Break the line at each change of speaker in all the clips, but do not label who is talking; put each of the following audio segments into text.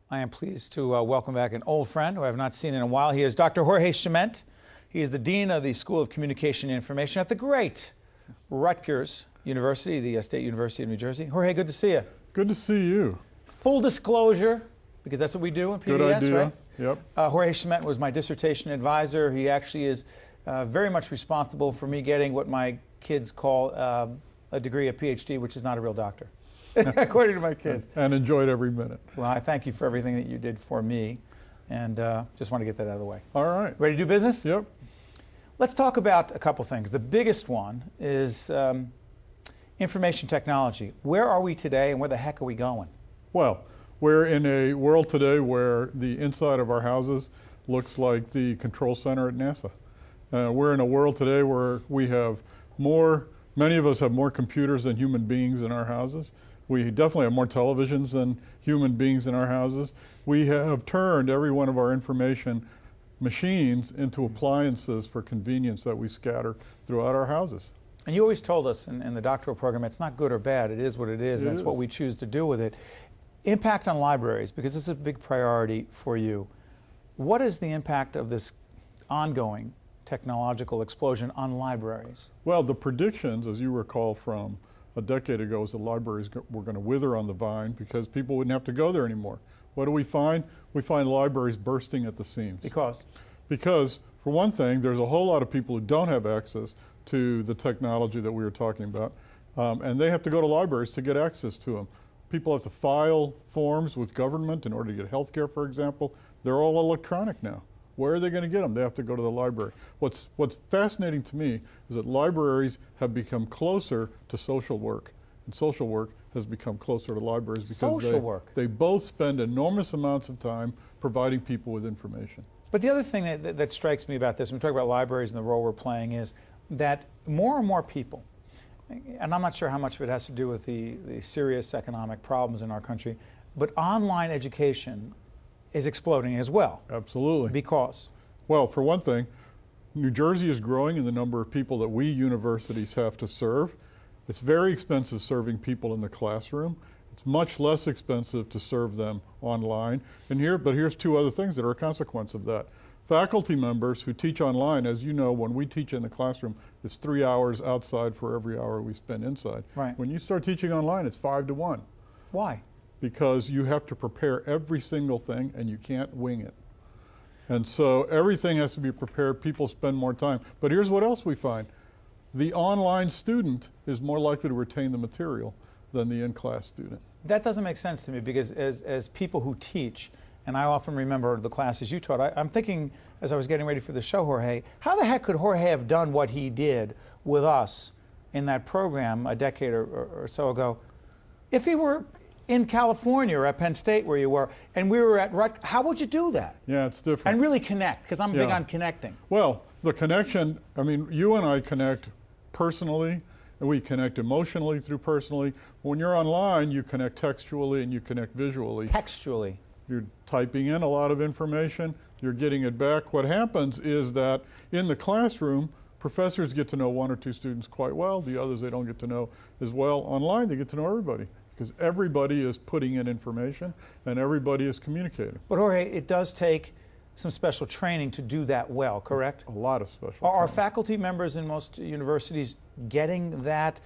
I am pleased to welcome back an old friend who I have not seen in a while. He is Dr. Jorge Schment. He is the Dean of the School of Communication and Information at the great Rutgers University, the State University of New Jersey. Jorge, good to see you.
Good to see you.
Full disclosure, because that's what we do in PBS,
good idea.
right?
Yep.
Jorge Schment was my dissertation advisor. He actually is very much responsible for me getting what my kids call a degree, a PhD, which is not a real doctor, according to my kids.
And enjoyed every minute.
Well, I thank you for everything that you did for me, and just want to get that out of the way.
All right.
Ready to do business?
Yep.
Let's talk about a couple things. The biggest one is information technology. Where are we today, and where the heck are we going?
Well, we're in a world today where the inside of our houses looks like the control center at NASA. We're in a world today where we have many of us have more computers than human beings in our houses. We definitely have more televisions than human beings in our houses. We have turned every one of our information machines into appliances for convenience that we scatter throughout our houses.
And you always told us in the doctoral program, it's not good or bad, it is what it is, and it's what we choose to do with it. Impact on libraries, because this is a big priority for you. What is the impact of this ongoing technological explosion on libraries?
Well, the predictions, as you recall from a decade ago, is the libraries were going to wither on the vine because people wouldn't have to go there anymore. What do we find? We find libraries bursting at the seams.
Because?
Because, for one thing, there's a whole lot of people who don't have access to the technology that we were talking about, and they have to go to libraries to get access to them. People have to file forms with government in order to get health care, for example. They're all electronic now. Where are they going to get them? They have to go to the library. What's fascinating to me is that libraries have become closer to social work, and social work has become closer to libraries because they both spend enormous amounts of time providing people with information.
But the other thing that strikes me about this, when we talk about libraries and the role we're playing, is that more and more people, and I'm not sure how much of it has to do with the serious economic problems in our country, but online education is exploding as well.
Absolutely.
Because?
Well, for one thing, New Jersey is growing in the number of people that we universities have to serve. It's very expensive serving people in the classroom. It's much less expensive to serve them online. But here's two other things that are a consequence of that. Faculty members who teach online, as you know, when we teach in the classroom, it's 3 hours outside for every hour we spend inside.
Right.
When you start teaching online, it's 5 to 1.
Why?
Because you have to prepare every single thing and you can't wing it. And so everything has to be prepared. People spend more time. But here's what else we find. The online student is more likely to retain the material than the in-class student.
That doesn't make sense to me, because as people who teach, and I often remember the classes you taught, I'm thinking, as I was getting ready for the show, Jorge, how the heck could Jorge have done what he did with us in that program a decade or so ago if he were in California or at Penn State where you were, and we were at Rutgers? How would you do that?
Yeah, it's different.
And really connect, because I'm big on connecting.
Well, the connection, I mean, you and I connect personally, and we connect emotionally through personally. When you're online, you connect textually and you connect visually.
Textually.
You're typing in a lot of information, you're getting it back. What happens is that in the classroom, professors get to know one or two students quite well, the others they don't get to know as well. Online, they get to know everybody, because everybody is putting in information and everybody is communicating.
But Jorge, it does take some special training to do that well, correct?
A lot of special
Are
training.
faculty members in most universities getting that?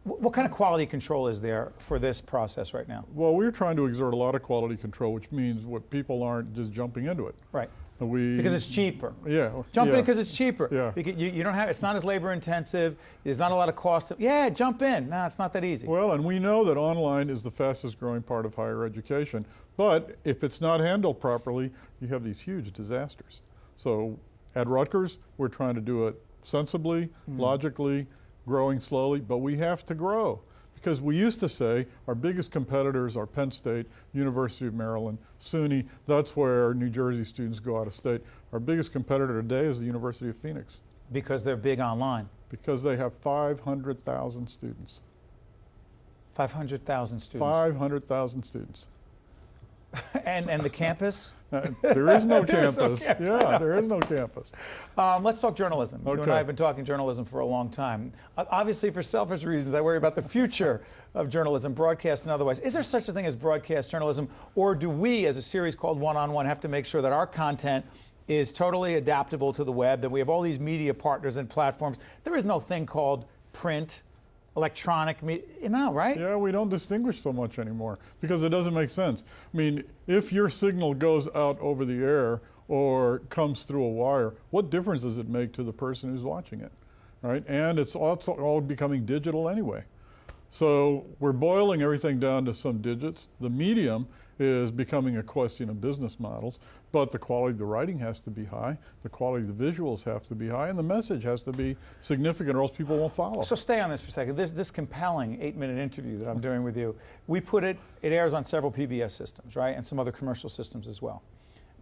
What kind of quality control is there for this process right now?
Well, we're trying to exert a lot of quality control, which means what people aren't just jumping into it.
Right. Because it's cheaper.
Yeah.
Jump in because it's cheaper.
Yeah.
Because you don't have, it's not as labor intensive. There's not a lot of cost. Yeah, jump in. No, it's not that easy.
Well, and we know that online is the fastest growing part of higher education. But if it's not handled properly, you have these huge disasters. So at Rutgers, we're trying to do it sensibly, logically, growing slowly, but we have to grow. Because we used to say our biggest competitors are Penn State, University of Maryland, SUNY. That's where New Jersey students go out of state. Our biggest competitor today is the University of Phoenix.
Because they're big online.
Because they have 500,000 students.
500,000 students.
500,000 students.
And the campus?
There is no
There is no
campus.
campus.
Yeah, there is no campus.
Let's talk journalism. You and
Okay.
I have been talking journalism for a long time. Obviously, for selfish reasons, I worry about the future of journalism, broadcast and otherwise. Is there such a thing as broadcast journalism, or do we, as a series called One on One, have to make sure that our content is totally adaptable to the web, that we have all these media partners and platforms? There is no thing called print, electronic media, right?
Yeah, we don't distinguish so much anymore because it doesn't make sense. I mean, if your signal goes out over the air or comes through a wire, what difference does it make to the person who's watching it, right? And it's also all becoming digital anyway. So we're boiling everything down to some digits. The medium is becoming a question of business models, but the quality of the writing has to be high, the quality of the visuals have to be high, and the message has to be significant or else people won't follow.
So stay on this for a second. This compelling 8-minute interview that I'm doing with you, we put it airs on several PBS systems, right, and some other commercial systems as well.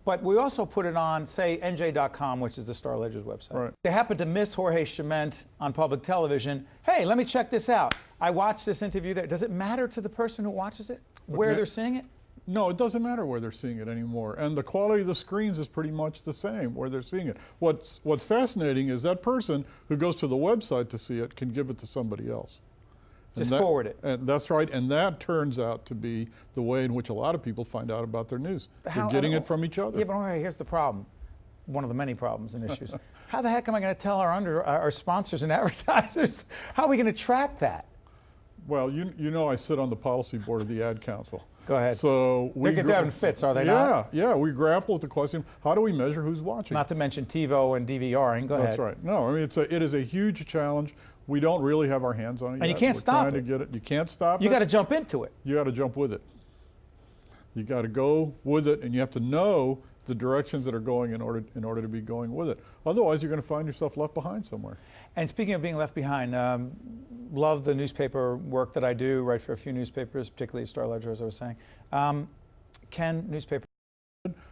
But we also put it on, say, NJ.com, which is the Star Ledger's website.
Right.
They happen to miss Jorge Chement on public television. Hey, let me check this out. I watched this interview there. Does it matter to the person who watches it, where they're seeing it?
No, it doesn't matter where they're seeing it anymore. And the quality of the screens is pretty much the same where they're seeing it. What's fascinating is that person who goes to the website to see it can give it to somebody else.
Just forward it.
And that's right. And that turns out to be the way in which a lot of people find out about their news. They're getting it from each other.
Yeah, but Jorge, here's the problem. One of the many problems and issues. How the heck am I going to tell our sponsors and advertisers? How are we going to track that?
Well, you know I sit on the policy board of the Ad Council.
Go ahead.
So
they're having fits, are they not?
Yeah, we grapple with the question, how do we measure who's watching?
Not to mention TiVo and DVRing. Go ahead.
That's right. No, I mean, it is a huge challenge. We don't really have our hands on it yet.
And you can't stop
it. You can't stop it.
You got to jump into it.
You got to jump with it. You got to go with it, and you have to know the directions that are going in order to be going with it. Otherwise, you're going to find yourself left behind somewhere.
And speaking of being left behind, love the newspaper work that I do, write for a few newspapers, particularly Star Ledger, as I was saying. Can newspaper?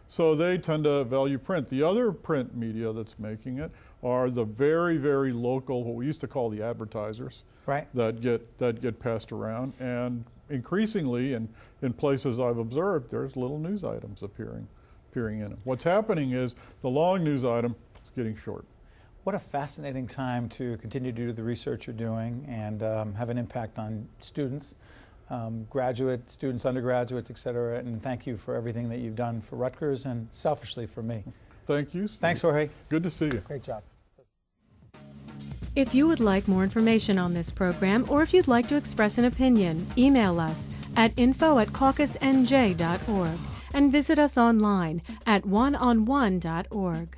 So they tend to value print. The other print media that's making it are the very, very local, what we used to call the advertisers,
right,
that get passed around. And increasingly, in places I've observed, there's little news items appearing in it. What's happening is the long news item is getting short.
What a fascinating time to continue to do the research you're doing and have an impact on students, graduate students, undergraduates, et cetera. And thank you for everything that you've done for Rutgers and selfishly for me.
Thank you, Steve.
Thanks, Jorge.
Good to see you.
Great job.
If you would like more information on this program, or if you'd like to express an opinion, email us at info@caucusnj.org and visit us online at oneonone.org.